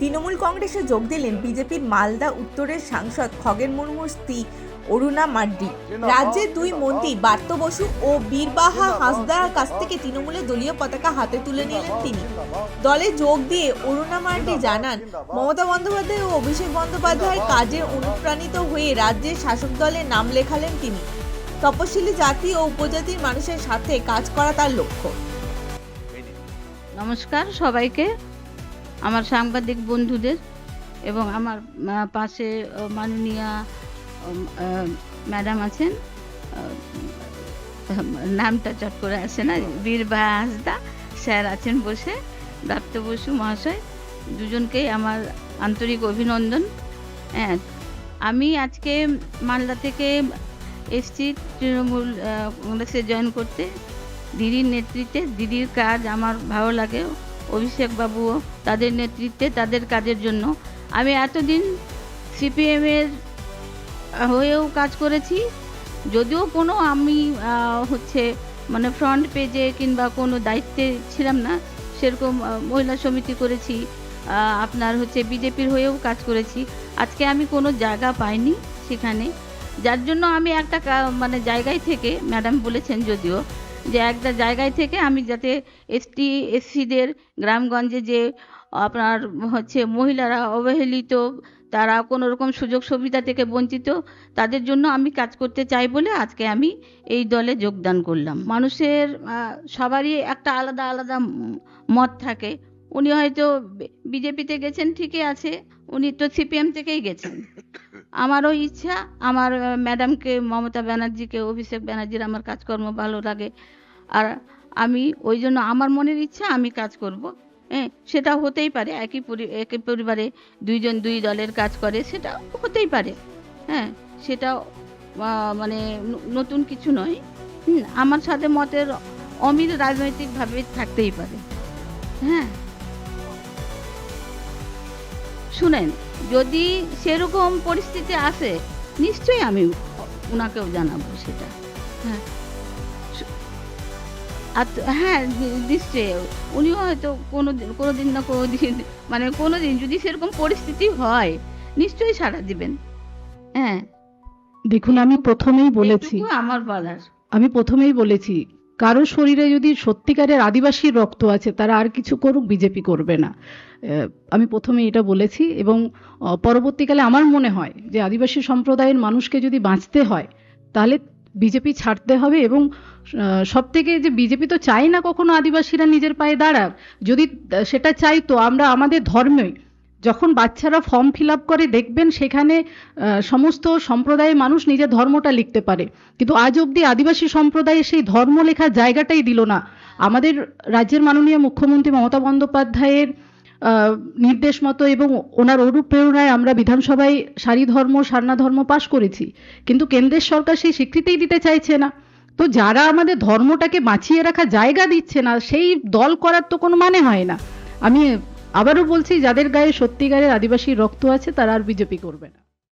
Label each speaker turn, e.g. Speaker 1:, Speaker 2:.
Speaker 1: তৃণমূল কংগ্রেসে যোগ দিলেন বিজেপির মালদা উত্তরের সাংসদ খগেন মুর্মুর স্ত্রী অরুণা মাড্ডি। রাজ্যের দুই মন্ত্রী বার্ত বসু ও বীরবাহা হাঁসদার কাছ থেকে তৃণমূলের দলীয় পতাকা হাতে তুলে নিলেন তিনি। দলে যোগ দিয়ে অরুণা মাড্ডি জানান, মমতা বন্দ্যোপাধ্যায় ও অভিষেক বন্দ্যোপাধ্যায়ের কাজে অনুপ্রাণিত হয়ে রাজ্যের শাসক দলে নাম লেখালেন তিনি। তপশিলি জাতি ও উপজাতির মানুষের সাথে কাজ করা তার লক্ষ্য।
Speaker 2: নমস্কার সবাইকে, আমার সাংবাদিক বন্ধুদের এবং আমার পাশে মাননীয়া ম্যাডাম আছেন, নামটা চট করে আসে না, বীরবাহা হাঁসদা স্যার আছেন বসে, ব্রাত্য বসু মহাশয়, দুজনকেই আমার আন্তরিক অভিনন্দন। হ্যাঁ, আমি আজকে মালদা থেকে এসছি তৃণমূল কংগ্রেসে জয়েন করতে। দিদির নেতৃত্বে, দিদির কাজ আমার ভালো লাগে, অভিষেক বাবুও তাদের নেতৃত্বে, তাদের কাজের জন্য আমি এতদিন সিপিএমের হয়েও কাজ করেছি, যদিও কোনো আমি মানে ফ্রন্ট পেজে কিংবা কোনো দায়িত্বে ছিলাম না, সেরকম মহিলা সমিতি করেছি, আপনার বিজেপির হয়েও কাজ করেছি। আজকে আমি কোনো জায়গা পাইনি সেখানে, যার জন্য আমি একটা মানে জায়গায় থেকে, ম্যাডাম বলেছেন যদিও যে একটা জায়গায় থেকে আমি যাতে এসটি এসসিদের গ্রামগঞ্জে যে আপনার মহিলারা অবহেলিত, তারা কোনো রকম সুযোগ সুবিধা থেকে বঞ্চিত, তাদের জন্য আমি কাজ করতে চাই বলে আজকে আমি এই দলে যোগদান করলাম। মানুষের সবারই একটা আলাদা আলাদা মত থাকে। উনি হয়তো বিজেপিতে গেছেন, ঠিকই আছে, উনি তো সিপিএম থেকেই গেছেন। আমারও ইচ্ছা, আমার ম্যাডামকে, মমতা ব্যানার্জিকে, অভিষেক ব্যানার্জির আমার কাজকর্ম ভালো লাগে, আর আমি ওই জন্য আমার মনের ইচ্ছা আমি কাজ করব। হ্যাঁ, সেটা হতেই পারে, একই পরিবারে দুইজন দুই দলের কাজ করে, সেটা হতেই পারে। হ্যাঁ, সেটা মানে নতুন কিছু নয়। আমার সাথে মতের অমিল রাজনৈতিকভাবে থাকতেই পারে। হ্যাঁ, শুনেন, যদি সেরকম পরিস্থিতি আসে নিশ্চয়ই আমি ওনাকেও জানাবো সেটা। হ্যাঁ হ্যাঁ, নিশ্চয়ই উনিও হয়তো কোনোদিন না কোনোদিন, মানে কোনোদিন যদি সেরকম পরিস্থিতি হয় নিশ্চয়ই সাড়া দিবেন। হ্যাঁ,
Speaker 3: দেখুন, আমি প্রথমেই বলেছি কারো শরীরে যদি সত্যিকারের আদিবাসীর রক্ত আছে, তারা আর কিছু করুক, বিজেপি করবে না। আমি প্রথমে এটা বলেছি, এবং পরবর্তীকালে আমার মনে হয় যে আদিবাসী সম্প্রদায়ের মানুষকে যদি বাঁচতে হয় তাহলে বিজেপি ছাড়তে হবে। এবং সব থেকে যে বিজেপি তো চাই না কখনো আদিবাসীরা নিজের পায়ে দাঁড়াক, যদি সেটা চাই তো আমরা আমাদের ধর্মে যখন বাচ্চারা ফর্ম ফিল আপ করে দেখবেন সেখানে সমস্ত সম্প্রদায়ের মানুষ নিজের ধর্মটা লিখতে পারে, কিন্তু আজ অবধি আদিবাসী সম্প্রদায়ে সেই ধর্ম লেখার জায়গাটাই দিল না। আমাদের রাজ্যের মাননীয় মুখ্যমন্ত্রী মমতা বন্দ্যোপাধ্যায়ের নির্দেশ মতো এবং ওনার অনুপ্রেরণায় আমরা বিধানসভায় সারি ধর্ম সারনা ধর্ম পাশ করেছি, কিন্তু কেন্দ্রের সরকার সেই স্বীকৃতিই দিতে চাইছে না। তো যারা আমাদের ধর্মটাকে বাঁচিয়ে রাখা জায়গা দিচ্ছে না, সেই দল করার তো কোনো মানে হয় না। আমি আবারও বলছি, যাদের গায়ে সত্যিকারের আদিবাসী রক্ত আছে তারা আর বিজেপি করবে না।